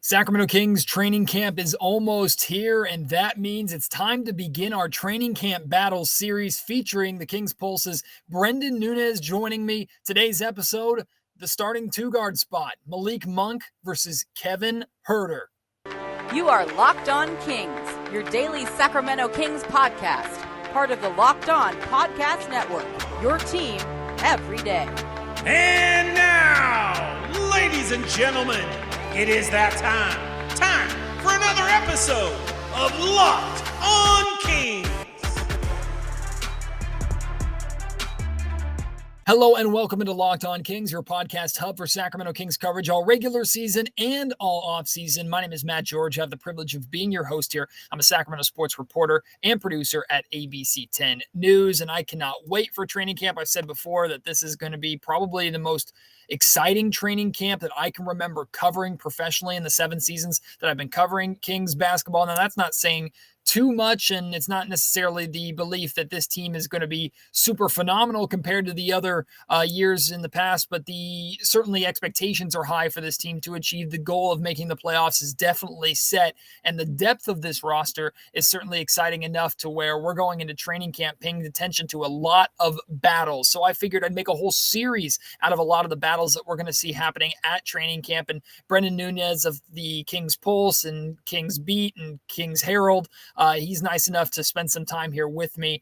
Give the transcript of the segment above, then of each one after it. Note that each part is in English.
Sacramento Kings training camp is almost here, and that means it's time to begin our training camp battles series featuring the Kings Pulse's Brenden Nunes joining me. Today's episode, the starting two-guard spot, Malik Monk versus Kevin Huerter. You are Locked On Kings, your daily Sacramento Kings podcast, part of the Locked On Podcast Network, your team every day. And now, ladies and gentlemen, it is that time for another episode of Locked On Kings. Hello and welcome into Locked On Kings, your podcast hub for Sacramento Kings coverage all regular season and all off season. My name is Matt George. I have the privilege of being your host here. I'm a Sacramento sports reporter and producer at ABC 10 News, and I cannot wait for training camp. I've said before that this is going to be probably the most exciting training camp that I can remember covering professionally in the 7 seasons that I've been covering Kings basketball. Now, that's not saying too much, and it's not necessarily the belief that this team is going to be super phenomenal compared to the other years in the past, but certainly expectations are high for this team to achieve the goal of making the playoffs is definitely set, and the depth of this roster is certainly exciting enough to where we're going into training camp paying attention to a lot of battles. So I figured I'd make a whole series out of a lot of the battles that we're going to see happening at training camp, and Brenden Nunes of the Kings Pulse and Kings Beat and Kings Herald, he's nice enough to spend some time here with me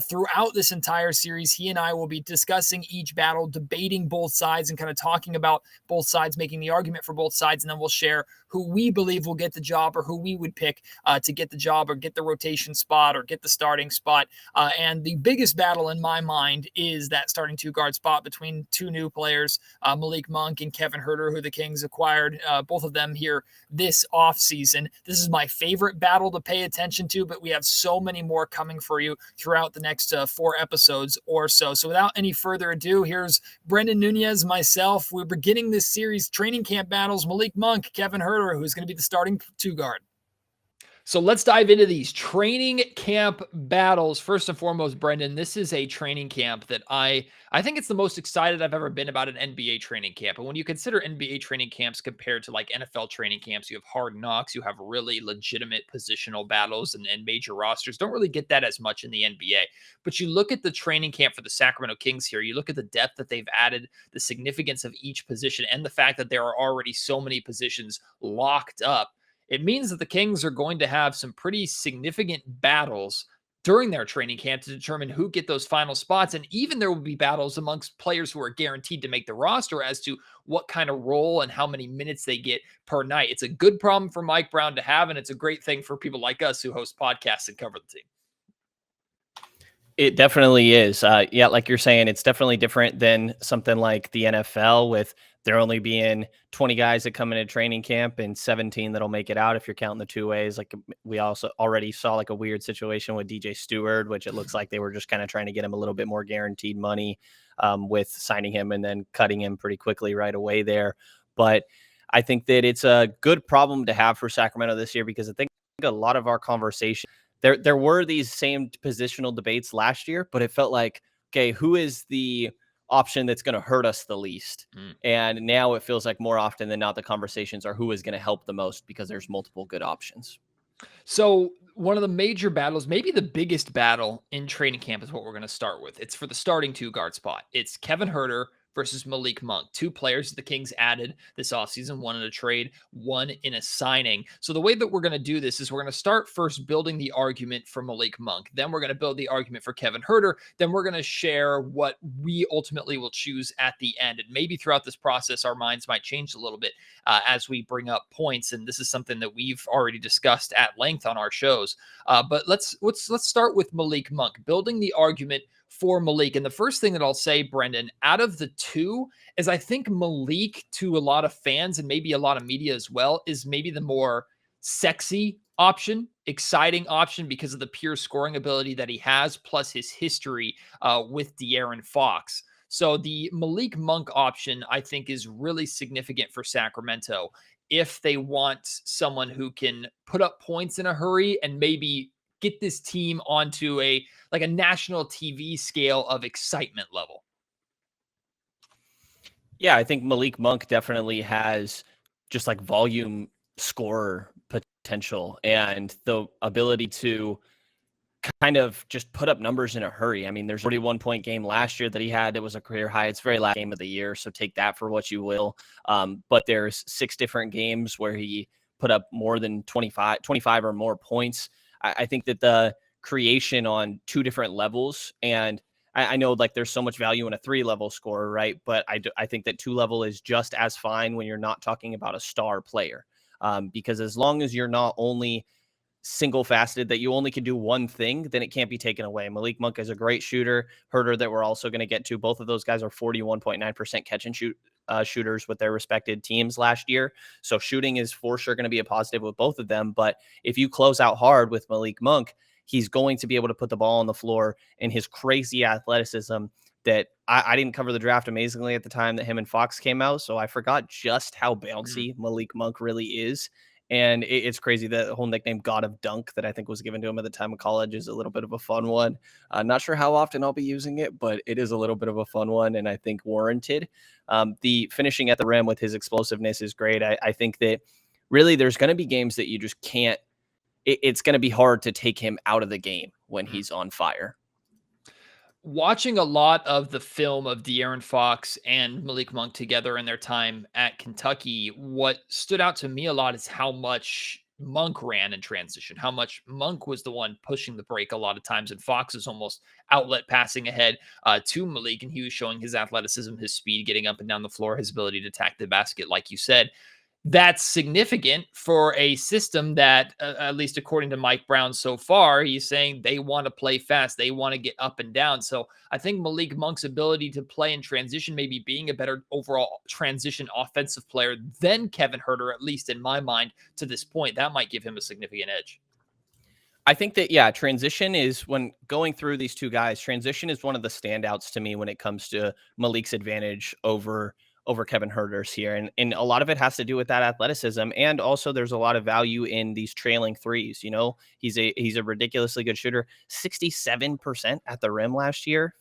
throughout this entire series. He and I will be discussing each battle, debating both sides, and kind of talking about both sides, making the argument for both sides, and then we'll share who we believe will get the job or who we would pick to get the job or get the rotation spot or get the starting spot. And the biggest battle in my mind is that starting two-guard spot between two new players, Malik Monk and Kevin Huerter, who the Kings acquired, both of them here this offseason. This is my favorite battle to pay attention to, but we have so many more coming for you throughout the next 4 episodes or so. So without any further ado, here's Brenden Nunes, myself. We're beginning this series, training camp battles, Malik Monk, Kevin Huerter, who's going to be the starting two-guard. So let's dive into these training camp battles. First and foremost, Brenden, this is a training camp that I think it's the most excited I've ever been about an NBA training camp. And when you consider NBA training camps compared to like NFL training camps, you have hard knocks, you have really legitimate positional battles and major rosters. Don't really get that as much in the NBA. But you look at the training camp for the Sacramento Kings here, you look at the depth that they've added, the significance of each position, and the fact that there are already so many positions locked up. It means that the Kings are going to have some pretty significant battles during their training camp to determine who get those final spots. And even there will be battles amongst players who are guaranteed to make the roster as to what kind of role and how many minutes they get per night. It's a good problem for Mike Brown to have, and it's a great thing for people like us who host podcasts and cover the team. It definitely is. Yeah, like you're saying, it's definitely different than something like the NFL with there only being 20 guys that come into training camp and 17 that'll make it out if you're counting the two ways. Like we also already saw like a weird situation with DJ Stewart, which it looks like they were just kind of trying to get him a little bit more guaranteed money with signing him and then cutting him pretty quickly right away there. But I think that it's a good problem to have for Sacramento this year because I think a lot of our conversation, there were these same positional debates last year, but it felt like, okay, who is the option that's going to hurt us the least? And now it feels like more often than not, the conversations are who is going to help the most because there's multiple good options. So one of the major battles, maybe the biggest battle in training camp is what we're going to start with. It's for the starting two-guard spot. It's Kevin Huerter versus Malik Monk, 2 players that the Kings added this offseason, one in a trade, one in a signing. So the way that we're going to do this is we're going to start first building the argument for Malik Monk. Then we're going to build the argument for Kevin Huerter. Then we're going to share what we ultimately will choose at the end. And maybe throughout this process, our minds might change a little bit as we bring up points. And this is something that we've already discussed at length on our shows. But let's start with Malik Monk, building the argument for Malik. And the first thing that I'll say, Brenden, out of the two is I think Malik, to a lot of fans and maybe a lot of media as well, is maybe the more sexy option, exciting option because of the pure scoring ability that he has, plus his history with De'Aaron Fox. So the Malik Monk option, I think, is really significant for Sacramento if they want someone who can put up points in a hurry and maybe get this team onto a national TV scale of excitement level. Yeah, I think Malik Monk definitely has just like volume scorer potential and the ability to kind of just put up numbers in a hurry. I mean, there's a 41-point game last year that he had. It was a career high. It's very last game of the year, so take that for what you will. But there's 6 different games where he put up more than 25 or more points. I think that the creation on 2 different levels, and I know like there's so much value in a 3-level scorer, right? But I think that 2-level is just as fine when you're not talking about a star player. Because as long as you're not only single faceted, that you only can do one thing, then it can't be taken away. Malik Monk is a great shooter. Huerter, that we're also going to get to. Both of those guys are 41.9% catch and shoot shooters with their respected teams last year. So shooting is for sure going to be a positive with both of them. But if you close out hard with Malik Monk, he's going to be able to put the ball on the floor, and his crazy athleticism that I didn't cover the draft amazingly at the time that him and Fox came out. So I forgot just how bouncy Malik Monk really is. And it's crazy. The whole nickname God of Dunk that I think was given to him at the time of college is a little bit of a fun one. Not sure how often I'll be using it, but it is a little bit of a fun one, and I think warranted. The finishing at the rim with his explosiveness is great. I think that really there's going to be games that you just can't. It's going to be hard to take him out of the game when he's on fire. Watching a lot of the film of De'Aaron Fox and Malik Monk together in their time at Kentucky, what stood out to me a lot is how much Monk ran in transition, how much Monk was the one pushing the break a lot of times, and Fox is almost outlet passing ahead to Malik, and he was showing his athleticism, his speed, getting up and down the floor, his ability to attack the basket, like you said. That's significant for a system that, at least according to Mike Brown so far, he's saying they want to play fast. They want to get up and down. So I think Malik Monk's ability to play in transition, maybe being a better overall transition offensive player than Kevin Huerter, at least in my mind to this point, that might give him a significant edge. I think that, yeah, transition is, when going through these two guys, transition is one of the standouts to me when it comes to Malik's advantage over Kevin Huerter's here. And a lot of it has to do with that athleticism. And also there's a lot of value in these trailing threes. You know, he's a ridiculously good shooter. 67% at the rim last year.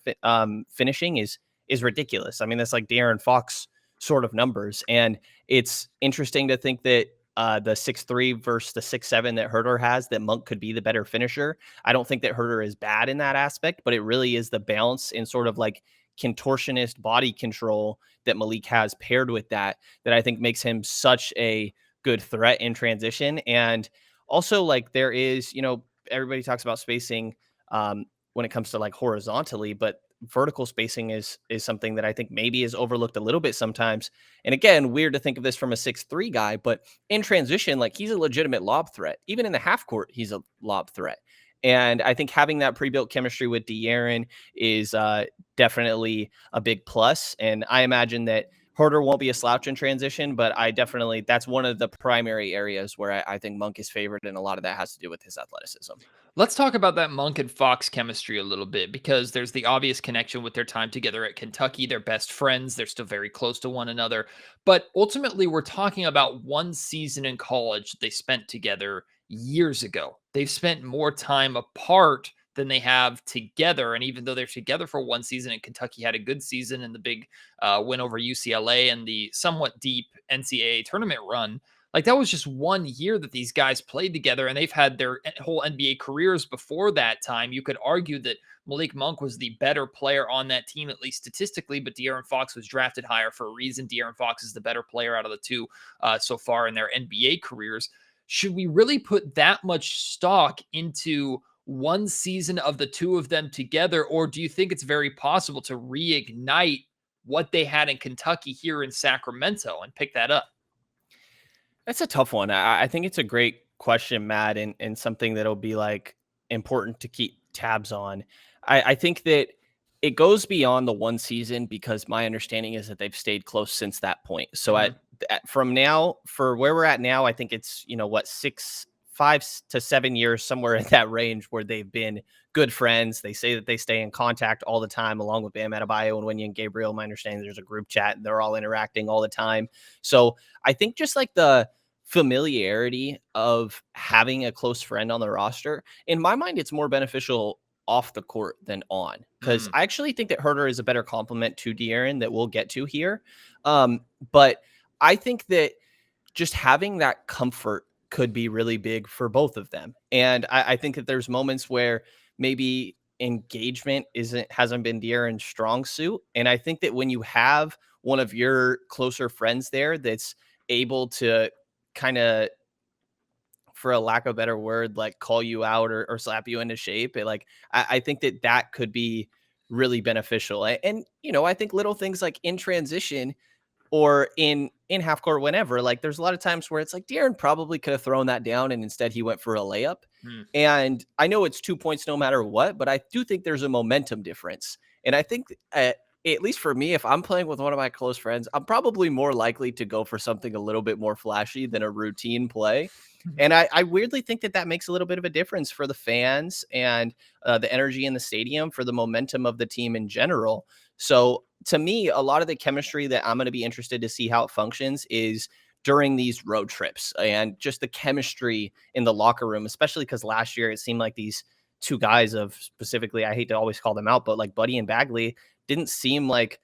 Finishing is ridiculous. I mean, that's like De'Aaron Fox sort of numbers. And it's interesting to think that the 6'3" versus the 6'7" that Huerter has, that Monk could be the better finisher. I don't think that Huerter is bad in that aspect, but it really is the balance and sort of like contortionist body control that Malik has paired with that I think makes him such a good threat in transition. And also, like, there is, you know, everybody talks about spacing when it comes to like horizontally, but vertical spacing is something that I think maybe is overlooked a little bit sometimes. And again, weird to think of this from a 6'3" guy, but in transition, like, he's a legitimate lob threat. Even in the half court, he's a lob threat. And I think having that pre-built chemistry with De'Aaron is definitely a big plus. And I imagine that Huerter won't be a slouch in transition, but that's one of the primary areas where I think Monk is favored, and a lot of that has to do with his athleticism. Let's talk about that Monk and Fox chemistry a little bit, because there's the obvious connection with their time together at Kentucky. They're best friends. They're still very close to one another. But ultimately, we're talking about one season in college they spent together years ago. They've spent more time apart than they have together. And even though they're together for one season, and Kentucky had a good season in the big win over UCLA and the somewhat deep NCAA tournament run, like, that was just 1 year that these guys played together, and they've had their whole NBA careers before that time. You could argue that Malik Monk was the better player on that team, at least statistically, but De'Aaron Fox was drafted higher for a reason. De'Aaron Fox is the better player out of the two so far in their NBA careers. Should we really put that much stock into one season of the two of them together, or do you think it's very possible to reignite what they had in Kentucky here in Sacramento and pick that up? That's a tough one. I think it's a great question, Matt, and something that'll be like important to keep tabs on. I think that it goes beyond the one season, because my understanding is that they've stayed close since that point. So from now, for where we're at now, I think it's, 5 to 7 years, somewhere in that range, where they've been good friends. They say that they stay in contact all the time, along with Bam Adebayo and Wenyen Gabriel. My understanding, there's a group chat and they're all interacting all the time. So I think just like the familiarity of having a close friend on the roster, in my mind, it's more beneficial off the court than on, because I actually think that Huerter is a better complement to De'Aaron that we'll get to here. But I think that just having that comfort could be really big for both of them. And I think that there's moments where maybe engagement hasn't been De'Aaron's strong suit. And I think that when you have one of your closer friends there that's able to kind of, for a lack of a better word, like call you out or slap you into shape, I think that that could be really beneficial. And I think little things like in transition or in half court, whenever, like there's a lot of times where it's like De'Aaron probably could have thrown that down and instead he went for a layup. And I know it's 2 points no matter what, but I do think there's a momentum difference. And I think at least for me, if I'm playing with one of my close friends, I'm probably more likely to go for something a little bit more flashy than a routine play. And I weirdly think that that makes a little bit of a difference for the fans and the energy in the stadium, for the momentum of the team in general. So to me, a lot of the chemistry that I'm going to be interested to see how it functions is during these road trips, and just the chemistry in the locker room, especially because last year it seemed like these two guys, of specifically, I hate to always call them out, but like Buddy and Bagley, didn't seem like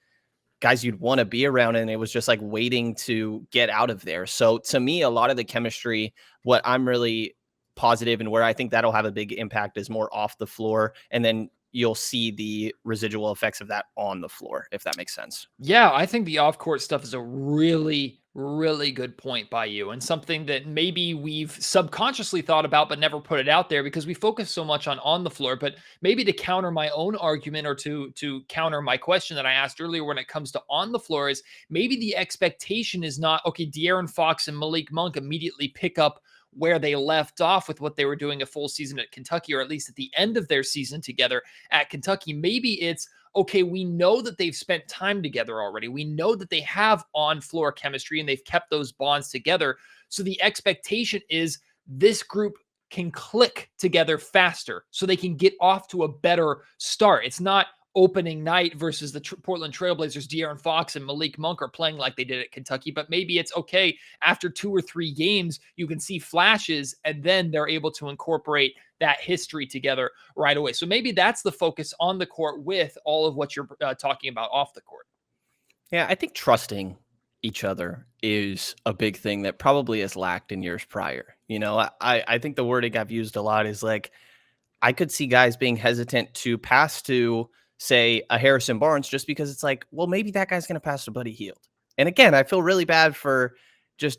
guys you'd want to be around, and it was just like waiting to get out of there. So to me, a lot of the chemistry, what I'm really positive and where I think that'll have a big impact, is more off the floor, and then you'll see the residual effects of that on the floor, if that makes sense. Yeah, I think the off-court stuff is a really, really good point by you, and something that maybe we've subconsciously thought about but never put it out there because we focus so much on the floor. But maybe to counter my own argument, or to counter my question that I asked earlier when it comes to on the floor, is maybe the expectation is not, okay, De'Aaron Fox and Malik Monk immediately pick up where they left off with what they were doing a full season at Kentucky, or at least at the end of their season together at Kentucky. Maybe it's, okay, we know that they've spent time together already. We know that they have on-floor chemistry and they've kept those bonds together. So the expectation is this group can click together faster so they can get off to a better start. It's not opening night versus the Portland Trailblazers. De'Aaron Fox and Malik Monk are playing like they did at Kentucky, but maybe it's okay, after 2 or 3 games, you can see flashes and then they're able to incorporate that history together right away. So maybe that's the focus on the court with all of what you're talking about off the court. Yeah, I think trusting each other is a big thing that probably has lacked in years prior. I think the wording I've used a lot is like, I could see guys being hesitant to pass to, say, a Harrison Barnes, just because it's like, well, maybe that guy's going to pass to Buddy Hield. And again, I feel really bad for just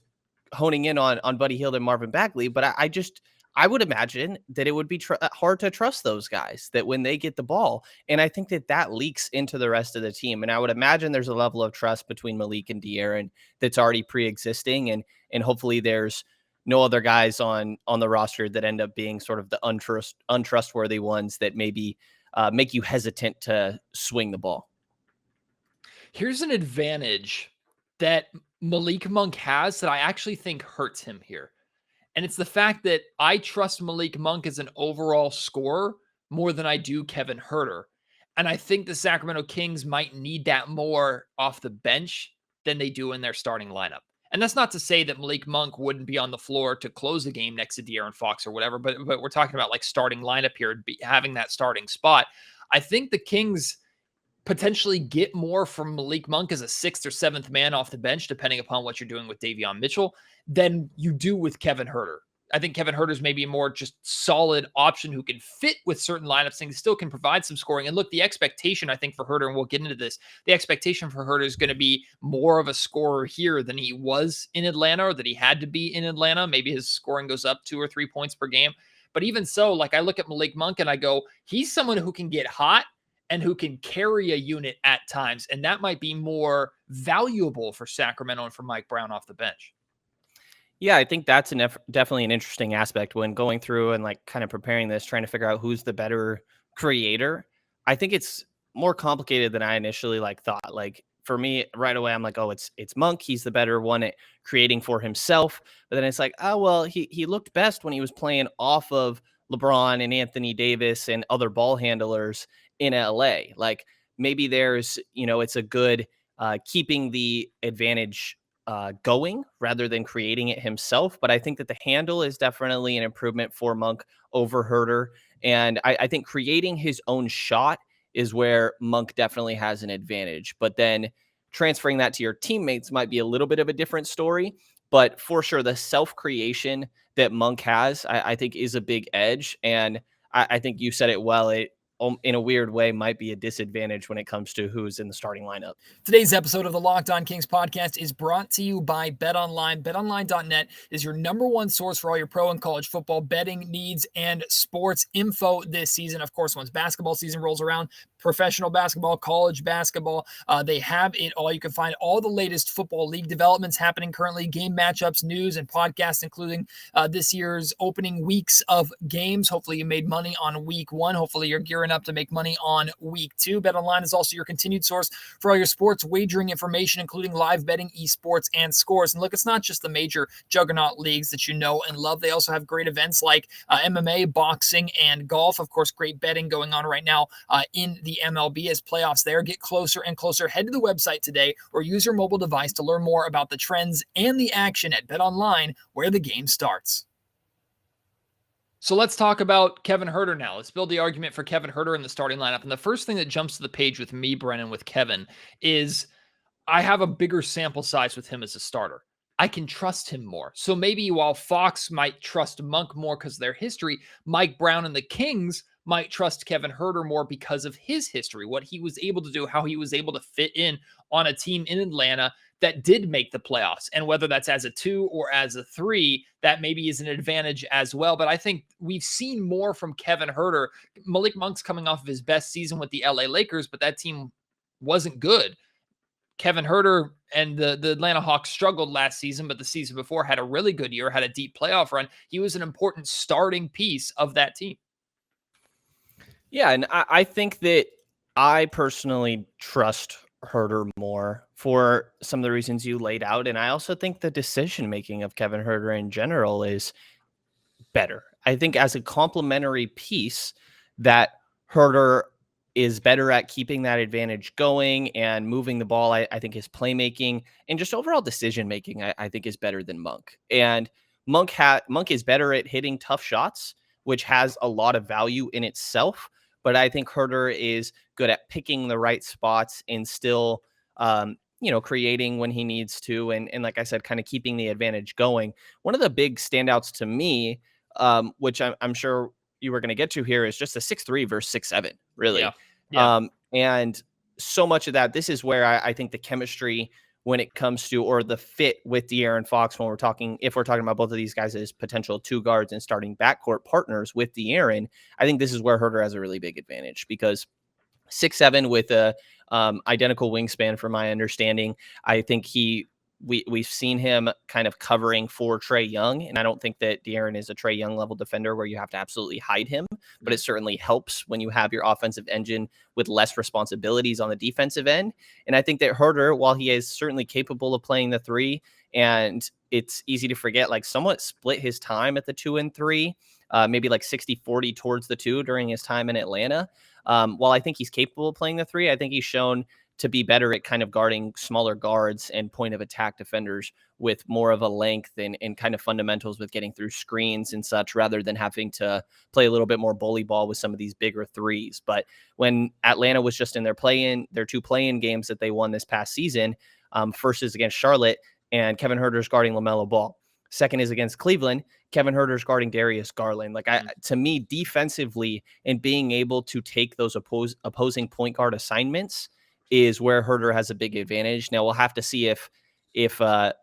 honing in on Buddy Hield and Marvin Bagley, but I would imagine that it would be hard to trust those guys, that when they get the ball. And I think that that leaks into the rest of the team. And I would imagine there's a level of trust between Malik and De'Aaron that's already pre-existing. And hopefully there's no other guys on the roster that end up being sort of the untrustworthy ones that maybe make you hesitant to swing the ball. Here's an advantage that Malik Monk has that I actually think hurts him here. And it's the fact that I trust Malik Monk as an overall scorer more than I do Kevin Huerter. And I think the Sacramento Kings might need that more off the bench than they do in their starting lineup. And that's not to say that Malik Monk wouldn't be on the floor to close the game next to De'Aaron Fox or whatever, but we're talking about like starting lineup here, having that starting spot. I think the Kings potentially get more from Malik Monk as a 6th or 7th man off the bench, depending upon what you're doing with Davion Mitchell, than you do with Kevin Huerter. I think Kevin Huerter's maybe a more just solid option who can fit with certain lineups and still can provide some scoring. And look, the expectation, I think, for Huerter, and we'll get into this, the expectation for Huerter is going to be more of a scorer here than he was in Atlanta, or that he had to be in Atlanta. Maybe his scoring goes up 2 or 3 points per game. But even so, like, I look at Malik Monk and I go, he's someone who can get hot and who can carry a unit at times. And that might be more valuable for Sacramento and for Mike Brown off the bench. Yeah, I think that's definitely an interesting aspect when going through and like kind of preparing this, trying to figure out who's the better creator. I think it's more complicated than I initially thought. Like for me, right away, I'm like, oh, it's Monk. He's the better one at creating for himself. But then it's like, oh, well, he looked best when he was playing off of LeBron and Anthony Davis and other ball handlers in LA. Like maybe there's, it's a good keeping the advantage going rather than creating it himself. But I think that the handle is definitely an improvement for Monk over Huerter. And I think creating his own shot is where Monk definitely has an advantage. But then transferring that to your teammates might be a little bit of a different story. But for sure, the self-creation that Monk has, I think is a big edge. And I think you said it well. It, in a weird way, might be a disadvantage when it comes to who's in the starting lineup. Today's episode of the Locked On Kings podcast is brought to you by BetOnline. BetOnline.net is your number one source for all your pro and college football betting needs and sports info this season. Of course, once basketball season rolls around, professional basketball, college basketball, they have it all. You can find all the latest football league developments happening currently, game matchups, news, and podcasts, including this year's opening weeks of games. Hopefully you made money on week one. Hopefully you're gearing up to make money on week two. BetOnline is also your continued source for all your sports wagering information, including live betting, esports, and scores. And look, it's not just the major juggernaut leagues that you know and love. They also have great events like MMA, boxing, and golf. Of course, great betting going on right now in the MLB as playoffs there get closer and closer. Head to the website today or use your mobile device to learn more about the trends and the action at BetOnline, where the game starts. So let's talk about Kevin Huerter now. Let's build the argument for Kevin Huerter in the starting lineup. And the first thing that jumps to the page with me, Brenden, with Kevin, is I have a bigger sample size with him as a starter. I can trust him more. So maybe while Fox might trust Monk more because of their history, Mike Brown and the Kings might trust Kevin Huerter more because of his history, what he was able to do, how he was able to fit in on a team in Atlanta that did make the playoffs. And whether that's as a 2 or as a 3, that maybe is an advantage as well. But I think we've seen more from Kevin Huerter. Malik Monk's coming off of his best season with the LA Lakers, but that team wasn't good. Kevin Huerter and the Atlanta Hawks struggled last season, but the season before had a really good year, had a deep playoff run. He was an important starting piece of that team. Yeah, and I think that I personally trust Huerter more for some of the reasons you laid out. And I also think the decision-making of Kevin Huerter in general is better. I think as a complementary piece that Huerter is better at keeping that advantage going and moving the ball. I think his playmaking and just overall decision-making, I think is better than Monk. And Monk is better at hitting tough shots, which has a lot of value in itself. But I think Huerter is good at picking the right spots and still, creating when he needs to. And like I said, kind of keeping the advantage going. One of the big standouts to me, which I'm sure you were going to get to here, is just the 6'3" versus 6'7", really. Yeah. And so much of that, this is where I think the chemistry when it comes to, or the fit with De'Aaron Fox, if we're talking about both of these guys as potential 2 guards and starting backcourt partners with De'Aaron, I think this is where Huerter has a really big advantage because 6'7" with a identical wingspan, from my understanding. I think we've seen him kind of covering for Trae Young, and I don't think that De'Aaron is a Trae Young level defender where you have to absolutely hide him, but it certainly helps when you have your offensive engine with less responsibilities on the defensive end. And I think that Huerter, while he is certainly capable of playing the 3, and it's easy to forget, like somewhat split his time at the 2 and 3, maybe like 60-40 towards the 2 during his time in Atlanta. While I think he's capable of playing the 3, I think he's shown to be better at kind of guarding smaller guards and point of attack defenders with more of a length and kind of fundamentals with getting through screens and such, rather than having to play a little bit more bully ball with some of these bigger 3s. But when Atlanta was just in their 2 play-in games that they won this past season, first is against Charlotte and Kevin Huerter's guarding LaMelo Ball. Second is against Cleveland, Kevin Huerter's guarding Darius Garland. To me, defensively, and being able to take those opposing point guard assignments is where Huerter has a big advantage. Now we'll have to see if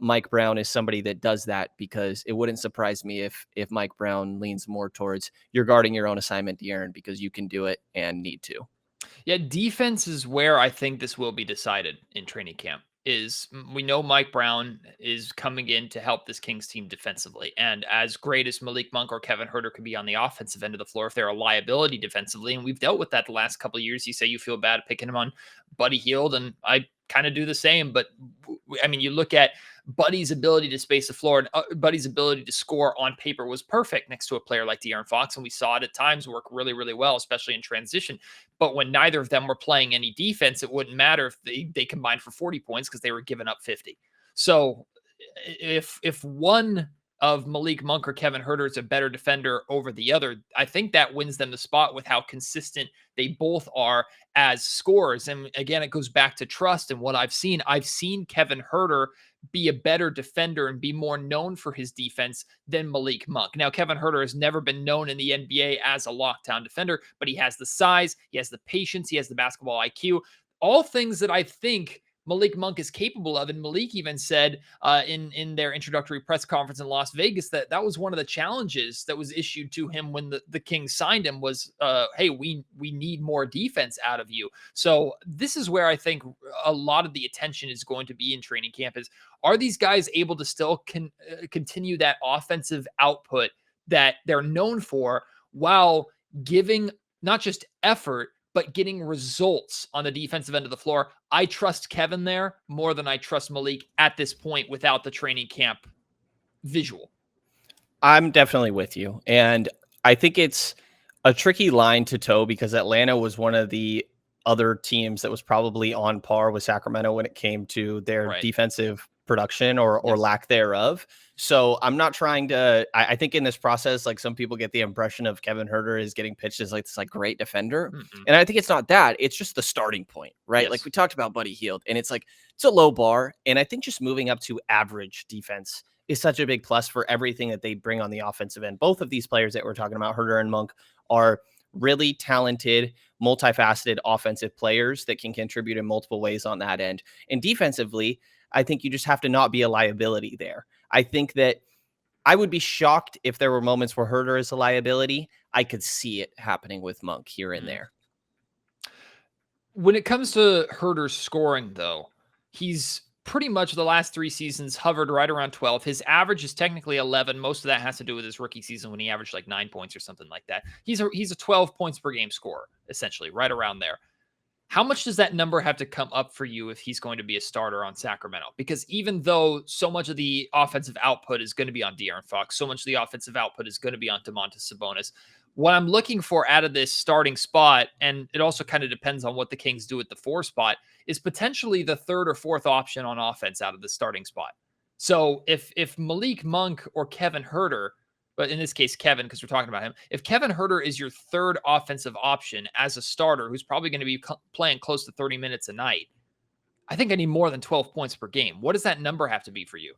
Mike Brown is somebody that does that, because it wouldn't surprise me if Mike Brown leans more towards you're guarding your own assignment, De'Aaron, because you can do it and need to. Yeah, defense is where I think this will be decided in training camp. We know Mike Brown is coming in to help this Kings team defensively. And as great as Malik Monk or Kevin Huerter could be on the offensive end of the floor, if they're a liability defensively, and we've dealt with that the last couple of years, you say you feel bad picking him on Buddy Hield, and I kind of do the same. But I mean, you look at Buddy's ability to space the floor, and Buddy's ability to score on paper was perfect next to a player like De'Aaron Fox. And we saw it at times work really, really well, especially in transition. But when neither of them were playing any defense, it wouldn't matter if they combined for 40 points because they were giving up 50. So if one of Malik Monk or Kevin Huerter is a better defender over the other, I think that wins them the spot with how consistent they both are as scorers. And again, it goes back to trust and what I've seen. I've seen Kevin Huerter be a better defender and be more known for his defense than Malik Monk. Now, Kevin Huerter has never been known in the NBA as a lockdown defender, but he has the size, he has the patience, he has the basketball IQ, all things that I think Malik Monk is capable of. And Malik even said in their introductory press conference in Las Vegas that was one of the challenges that was issued to him when the Kings signed him was, hey, we need more defense out of you. So this is where I think a lot of the attention is going to be in training camp is, are these guys able to still continue that offensive output that they're known for while giving not just effort, but getting results on the defensive end of the floor? I trust Kevin there more than I trust Malik at this point without the training camp visual. I'm definitely with you. And I think it's a tricky line to toe because Atlanta was one of the other teams that was probably on par with Sacramento when it came to their defensive production or lack thereof. So I'm not trying to, I think in this process, like some people get the impression of Kevin Huerter is getting pitched as like this like great defender. And I think it's not that, it's just the starting point, right? Yes. Like we talked about Buddy Hield, and it's like, it's a low bar. And I think just moving up to average defense is such a big plus for everything that they bring on the offensive end. Both of these players that we're talking about, Huerter and Monk, are really talented, multifaceted offensive players that can contribute in multiple ways on that end. And defensively, I think you just have to not be a liability there. I think that I would be shocked if there were moments where Huerter is a liability. I could see it happening with Monk here and there. When it comes to Huerter's scoring, though, he's pretty much the last 3 seasons hovered right around 12. His average is technically 11. Most of that has to do with his rookie season when he averaged like 9 points or something like that. He's a 12 points per game scorer, essentially, right around there. How much does that number have to come up for you if he's going to be a starter on Sacramento? Because even though so much of the offensive output is going to be on De'Aaron Fox, so much of the offensive output is going to be on Domantas Sabonis, what I'm looking for out of this starting spot, and it also kind of depends on what the Kings do at the 4 spot, is potentially the 3rd or 4th option on offense out of the starting spot. So if Malik Monk or Kevin Huerter, but in this case, Kevin, because we're talking about him, if Kevin Huerter is your 3rd offensive option as a starter, who's probably going to be playing close to 30 minutes a night, I think I need more than 12 points per game. What does that number have to be for you?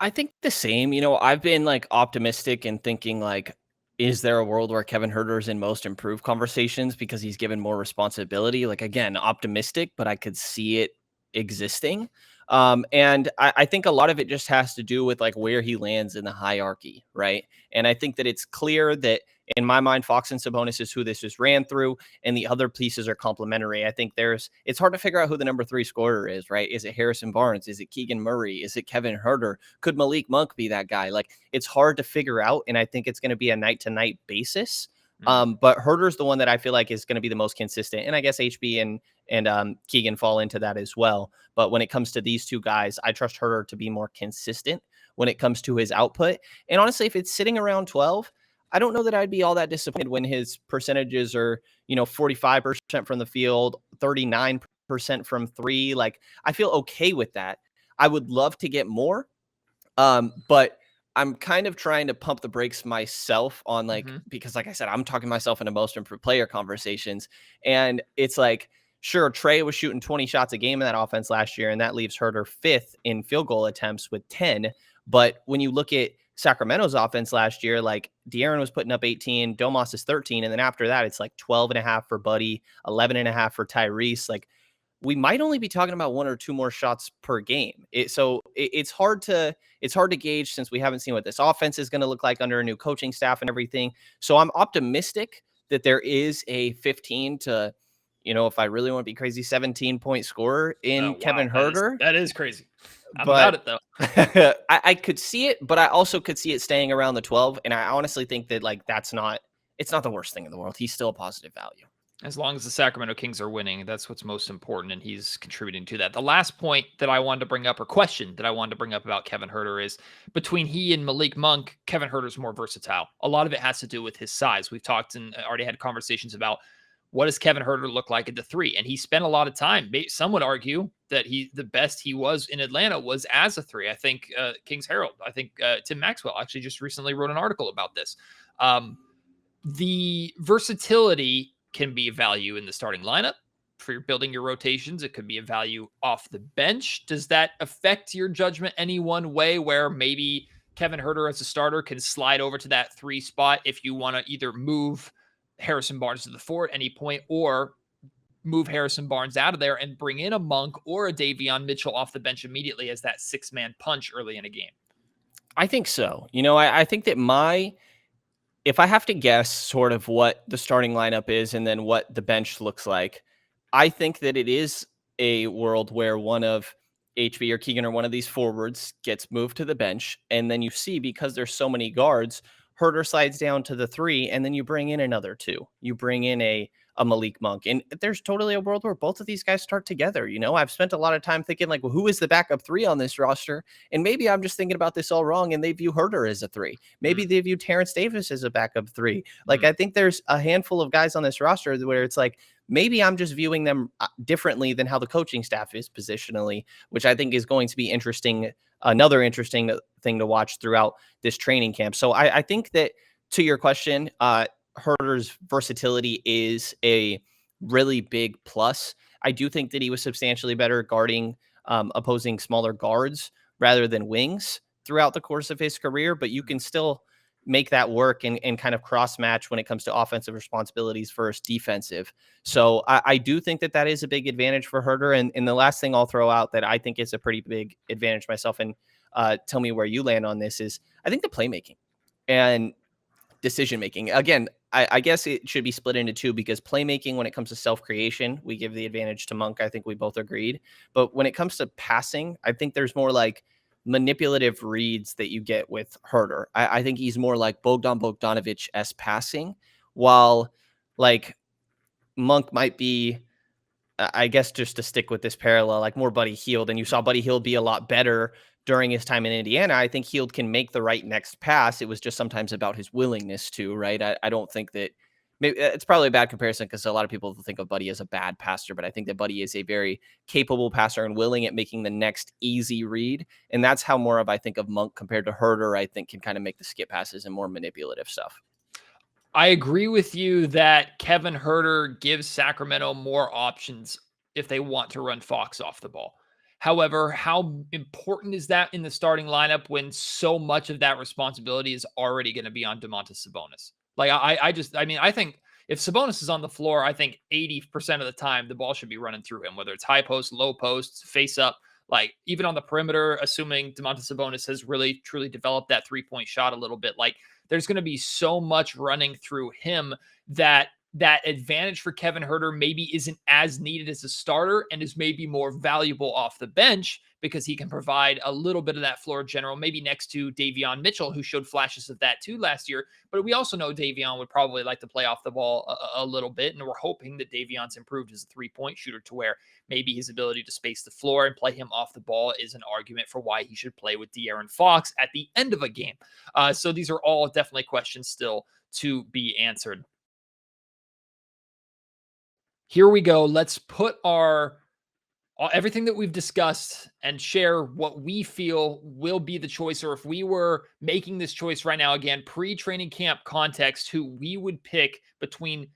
I think the same. You know, I've been like optimistic and thinking like, is there a world where Kevin Huerter is in most improved conversations because he's given more responsibility? Like, again, optimistic, but I could see it existing. And I think a lot of it just has to do with like where he lands in the hierarchy, right? And I think that it's clear that in my mind, Fox and Sabonis is who this just ran through, and the other pieces are complementary. I think it's hard to figure out who the number 3 scorer is, right? Is it Harrison Barnes? Is it Keegan Murray? Is it Kevin Huerter? Could Malik Monk be that guy? Like, it's hard to figure out, and I think it's going to be a night-to-night basis. But Herter's the one that I feel like is going to be the most consistent, and I guess HB and Keegan fall into that as well. But when it comes to these 2 guys, I trust Huerter to be more consistent when it comes to his output. And honestly, if it's sitting around 12, I don't know that I'd be all that disappointed when his percentages are, 45% from the field, 39% from 3. Like, I feel okay with that. I would love to get more, but I'm kind of trying to pump the brakes myself on because like I said, I'm talking myself into most improved player conversations. And it's like, sure, Trey was shooting 20 shots a game in that offense last year, and that leaves Huerter 5th in field goal attempts with 10. But when you look at Sacramento's offense last year, like De'Aaron was putting up 18, Domas is 13. And then after that, it's like 12.5 for Buddy, 11.5 for Tyrese. Like, we might only be talking about 1 or 2 more shots per game. So it's hard to gauge since we haven't seen what this offense is going to look like under a new coaching staff and everything. So I'm optimistic that there is a 15 to, if I really want to be crazy, 17-point scorer in Kevin Huerter. That is crazy. I'm about it though. I could see it, but I also could see it staying around the 12. And I honestly think that like it's not the worst thing in the world. He's still a positive value. As long as the Sacramento Kings are winning, that's what's most important, and he's contributing to that. The last point that I wanted to bring up, or question that I wanted to bring up about Kevin Huerter, is between he and Malik Monk, Kevin Huerter's more versatile. A lot of it has to do with his size. We've talked and already had conversations about what does Kevin Huerter look like at the 3, and he spent a lot of time. Some would argue that the best he was in Atlanta was as a 3. I think Kings Herald, I think Tim Maxwell actually just recently wrote an article about this. The versatility can be value in the starting lineup. for your building your rotations. It could be a value off the bench. Does that affect your judgment any one way, where maybe Kevin Huerter as a starter can slide over to that 3 spot if you want to either move Harrison Barnes to the 4 at any point, or move Harrison Barnes out of there and bring in a Monk or a Davion Mitchell off the bench immediately as that 6-man punch early in a game? I think so. I think that if I have to guess sort of what the starting lineup is and then what the bench looks like, I think that it is a world where one of HB or Keegan or one of these forwards gets moved to the bench. And then you see, because there's so many guards, Huerter slides down to the 3, and then you bring in another 2. You bring in a Malik Monk. And there's totally a world where both of these guys start together. I've spent a lot of time thinking, like, well, who is the backup 3 on this roster? And maybe I'm just thinking about this all wrong, and they view Huerter as a 3. Maybe they view Terrence Davis as a backup 3. Like, I think there's a handful of guys on this roster where it's like, maybe I'm just viewing them differently than how the coaching staff is positionally, which I think is going to be interesting. Another interesting thing to watch throughout this training camp. So I think that, to your question, Huerter's versatility is a really big plus. I do think that he was substantially better guarding opposing smaller guards rather than wings throughout the course of his career, but you can still make that work and kind of cross match when it comes to offensive responsibilities versus defensive. So I do think that is a big advantage for Huerter. And the last thing I'll throw out that I think is a pretty big advantage myself, and tell me where you land on this, is I think the playmaking and decision-making. Again, I guess it should be split into 2, because playmaking, when it comes to self-creation, we give the advantage to Monk. I think we both agreed. But when it comes to passing, I think there's more like manipulative reads that you get with Huerter. I think he's more like Bogdanovich-esque passing, while like Monk might be, I guess, just to stick with this parallel, like more Buddy Hield. And you saw Buddy Hield be a lot better during his time in Indiana. I think Hield can make the right next pass. It was just sometimes about his willingness to, right? I don't think that, maybe it's probably a bad comparison because a lot of people think of Buddy as a bad passer, but I think that Buddy is a very capable passer and willing at making the next easy read. And that's how more of, I think, of Monk compared to Huerter, I think, can kind of make the skip passes and more manipulative stuff. I agree with you that Kevin Huerter gives Sacramento more options if they want to run Fox off the ball. However, how important is that in the starting lineup when so much of that responsibility is already going to be on Domantas Sabonis? Like, I think if Sabonis is on the floor, I think 80% of the time the ball should be running through him, whether it's high post, low post, face up, like even on the perimeter, assuming Domantas Sabonis has really truly developed that 3-point shot a little bit. Like, there's going to be so much running through him that advantage for Kevin Huerter maybe isn't as needed as a starter, and is maybe more valuable off the bench because he can provide a little bit of that floor general, maybe next to Davion Mitchell, who showed flashes of that too last year. But we also know Davion would probably like to play off the ball a little bit, and we're hoping that Davion's improved as a 3-point shooter to where maybe his ability to space the floor and play him off the ball is an argument for why he should play with De'Aaron Fox at the end of a game. So these are all definitely questions still to be answered. Here we go. Let's put everything that we've discussed and share what we feel will be the choice, or if we were making this choice right now, again, pre-training camp context, who we would pick between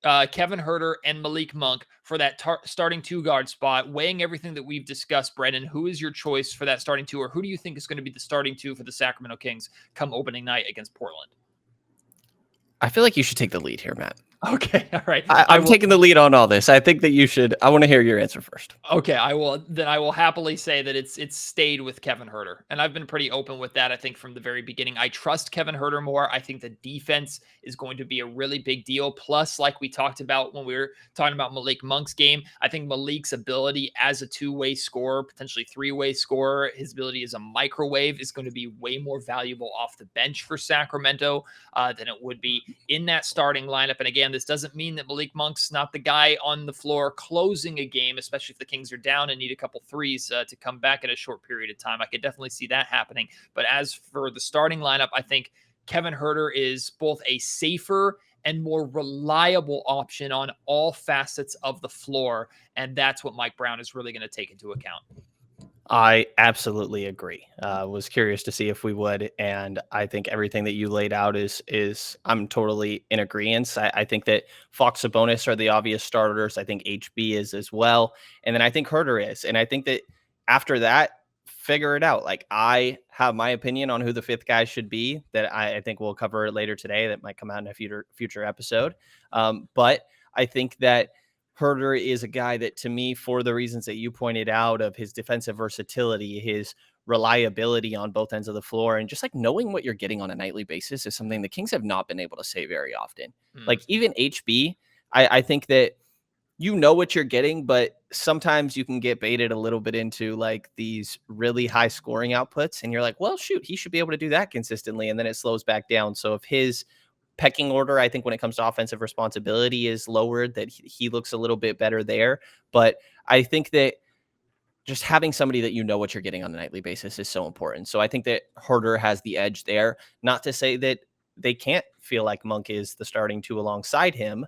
Kevin Huerter and Malik Monk for that starting 2-guard spot. Weighing everything that we've discussed, Brenden, who is your choice for that starting 2, or who do you think is going to be the starting 2 for the Sacramento Kings come opening night against Portland? I feel like you should take the lead here, Matt. Okay. All right. I'm taking the lead on all this. I think that you should. I want to hear your answer first. Okay. I will happily say that it's stayed with Kevin Huerter. And I've been pretty open with that. I think from the very beginning, I trust Kevin Huerter more. I think the defense is going to be a really big deal. Plus, like we talked about when we were talking about Malik Monk's game, I think Malik's ability as a 2-way scorer, potentially 3-way scorer, his ability as a microwave is going to be way more valuable off the bench for Sacramento than it would be in that starting lineup. And again, this doesn't mean that Malik Monk's not the guy on the floor closing a game, especially if the Kings are down and need a couple threes to come back in a short period of time. I could definitely see that happening. But as for the starting lineup, I think Kevin Huerter is both a safer and more reliable option on all facets of the floor. And that's what Mike Brown is really going to take into account. I absolutely agree. Was curious to see if we would, and I think everything that you laid out is I'm totally in agreement. I think that Fox Sabonis are the obvious starters. I think HB is as well, and then I think Herter is, and I think that after that, figure it out. Like, I have my opinion on who the fifth guy should be. That I think we'll cover it later today. That might come out in a future episode. But I think that Huerter is a guy that, to me, for the reasons that you pointed out of his defensive versatility, his reliability on both ends of the floor, and just like knowing what you're getting on a nightly basis is something the Kings have not been able to say very often. Like, even HB, I think that you know what you're getting, but sometimes you can get baited a little bit into like these really high scoring outputs. And you're like, well, shoot, he should be able to do that consistently. And then it slows back down. So if his pecking order, I think when it comes to offensive responsibility, is lowered, that he looks a little bit better there. But I think that just having somebody that you know what you're getting on a nightly basis is so important. So I think that Huerter has the edge there. Not to say that they can't feel like Monk is the starting two alongside him.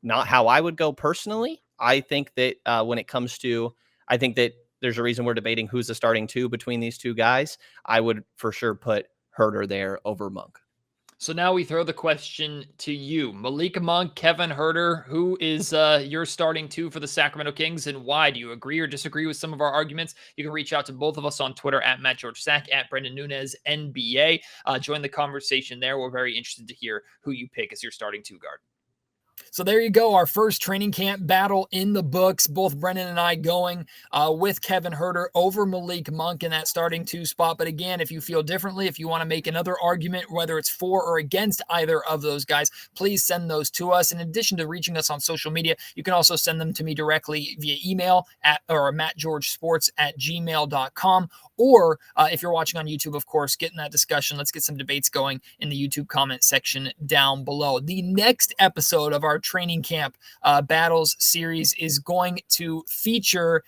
Not how I would go personally. I think that when it comes to, I think that there's a reason we're debating who's the starting two between these two guys. I would for sure put Huerter there over Monk. So now we throw the question to you. Malik Monk, Kevin Huerter, who is your starting two for the Sacramento Kings, and why? Do you agree or disagree with some of our arguments? You can reach out to both of us on Twitter at MattGeorgeSack, at Brenden Nunes, NBA. Join the conversation there. We're very interested to hear who you pick as your starting two guard. So there you go, our first training camp battle in the books. Both Brenden and I going with Kevin Huerter over Malik Monk in that starting two spot. But again, if you feel differently, if you want to make another argument, whether it's for or against either of those guys, please send those to us. In addition to reaching us on social media, you can also send them to me directly via email or mattgeorgesports@gmail.com. Or if you're watching on YouTube, of course, get in that discussion. Let's get some debates going in the YouTube comment section down below. The next episode of our training camp battles series is going to feature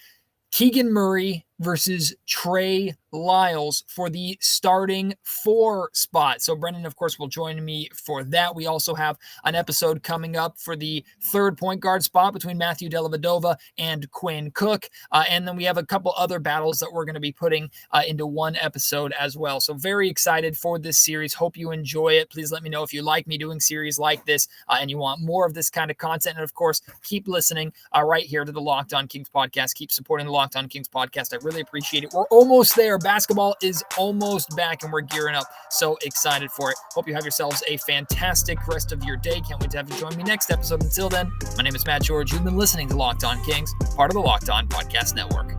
Keegan Murray versus Trey Lyles for the starting 4 spot. So Brenden, of course, will join me for that. We also have an episode coming up for the 3rd point guard spot between Matthew Dellavedova and Quinn Cook. And then we have a couple other battles that we're going to be putting into one episode as well. So very excited for this series. Hope you enjoy it. Please let me know if you like me doing series like this and you want more of this kind of content. And of course, keep listening right here to the Locked On Kings podcast. Keep supporting the Locked On Kings podcast. I really appreciate it. We're almost there. Basketball is almost back and we're gearing up. So excited for it. Hope you have yourselves a fantastic rest of your day. Can't wait to have you join me next episode. Until then, my name is Matt George. You've been listening to Locked On Kings, part of the Locked On Podcast Network.